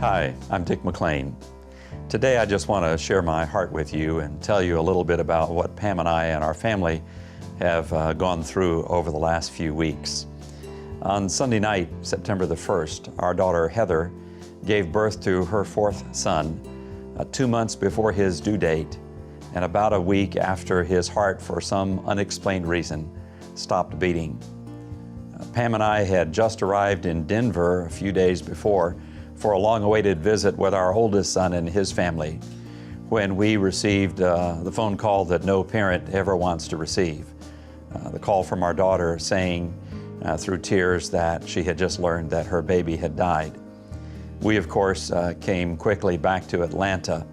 Hi, I'm Dick McClain. Today I just want to share my heart with you and tell you a little bit about what Pam and I and our family have gone through over the last few weeks. On Sunday night, September the 1st, our daughter Heather gave birth to her fourth son 2 months before his due date and about a week after his heart, for some unexplained reason, stopped beating. Pam and I had just arrived in Denver a few days before for a long-awaited visit with our oldest son and his family when we received the phone call that no parent ever wants to receive. The call from our daughter saying through tears that she had just learned that her baby had died. We, of course, came quickly back to Atlanta,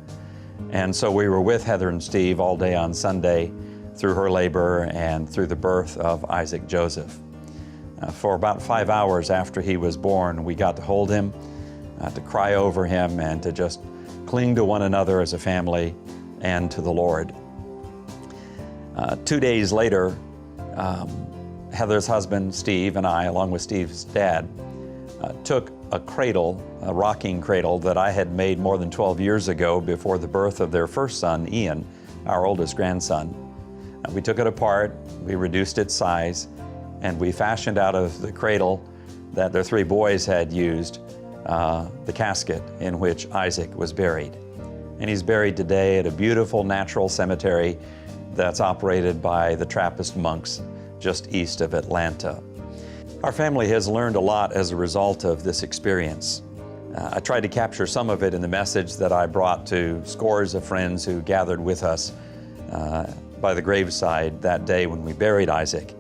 and so we were with Heather and Steve all day on Sunday through her labor and through the birth of Isaac Joseph. For about 5 hours after he was born, we got to hold him, to cry over him, and to just cling to one another as a family and to the Lord. 2 days later, Heather's husband, Steve, and I, along with Steve's dad, took a cradle, a rocking cradle that I had made more than 12 years ago before the birth of their first son, Ian, our oldest grandson. We took it apart, we reduced its size, and we fashioned out of the cradle that their three boys had used the casket in which Isaac was buried. And he's buried today at a beautiful natural cemetery that's operated by the Trappist monks just east of Atlanta. Our family has learned a lot as a result of this experience. I tried to capture some of it in the message that I brought to scores of friends who gathered with us by the graveside that day when we buried Isaac.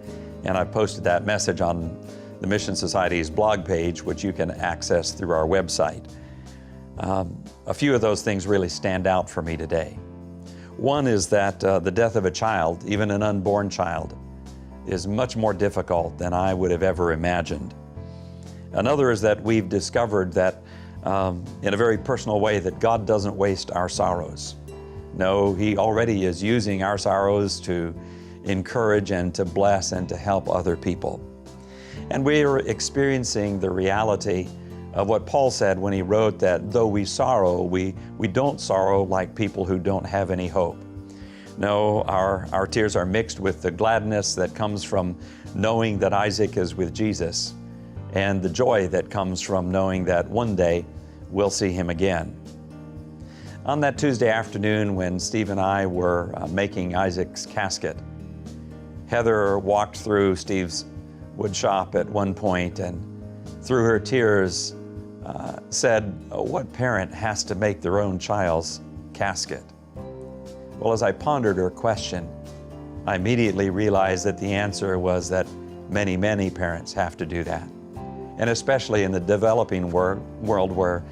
And I posted that message on the Mission Society's blog page, which you can access through our website. A few of those things really stand out for me today. One is that the death of a child, even an unborn child, is much more difficult than I would have ever imagined. Another is that we've discovered that in a very personal way that God doesn't waste our sorrows. No, He already is using our sorrows to encourage and to bless and to help other people. And we are experiencing the reality of what Paul said when he wrote that though we sorrow, we don't sorrow like people who don't have any hope. No, our tears are mixed with the gladness that comes from knowing that Isaac is with Jesus and the joy that comes from knowing that one day we'll see him again. On that Tuesday afternoon when Steve and I were making Isaac's casket, Heather walked through Steve's wood shop at one point and through her tears said, "What parent has to make their own child's casket?" Well, as I pondered her question, I immediately realized that the answer was that many, many parents have to do that. And especially in the developing world where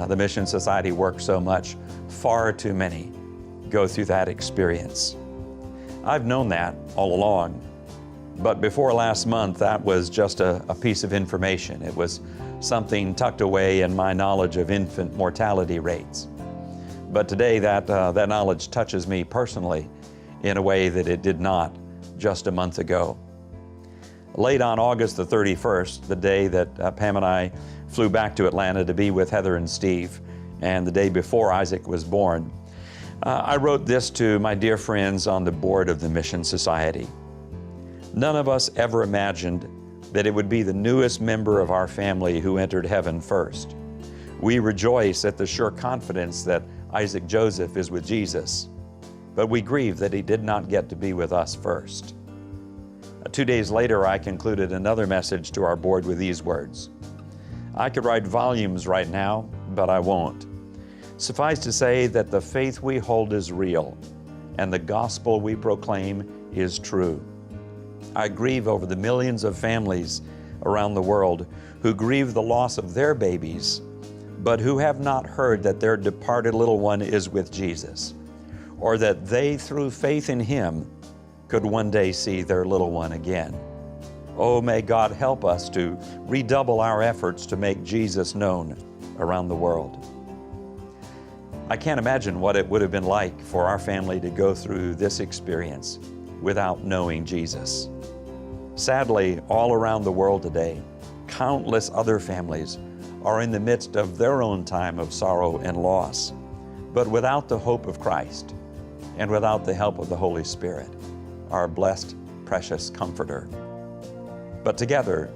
the Mission Society works so much, far too many go through that experience. I've known that all along, but before last month, that was just a piece of information. It was something tucked away in my knowledge of infant mortality rates. But today, that knowledge touches me personally in a way that it did not just a month ago. Late on August the 31st, the day that Pam and I flew back to Atlanta to be with Heather and Steve, and the day before Isaac was born, I wrote this to my dear friends on the board of the Mission Society. None of us ever imagined that it would be the newest member of our family who entered heaven first. We rejoice at the sure confidence that Isaac Joseph is with Jesus, but we grieve that he did not get to be with us first. 2 days later, I concluded another message to our board with these words: I could write volumes right now, but I won't. Suffice to say that the faith we hold is real, and the gospel we proclaim is true. I grieve over the millions of families around the world who grieve the loss of their babies, but who have not heard that their departed little one is with Jesus, or that they, through faith in Him, could one day see their little one again. Oh, may God help us to redouble our efforts to make Jesus known around the world. I can't imagine what it would have been like for our family to go through this experience without knowing Jesus. Sadly, all around the world today, countless other families are in the midst of their own time of sorrow and loss, but without the hope of Christ and without the help of the Holy Spirit, our blessed, precious Comforter. But together,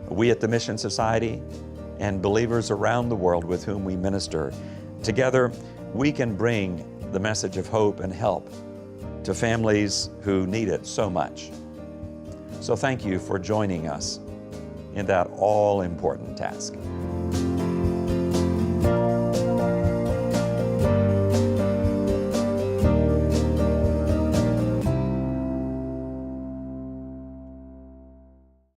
we at the Mission Society, and believers around the world with whom we minister, together we can bring the message of hope and help to families who need it so much. So thank you for joining us in that all-important task.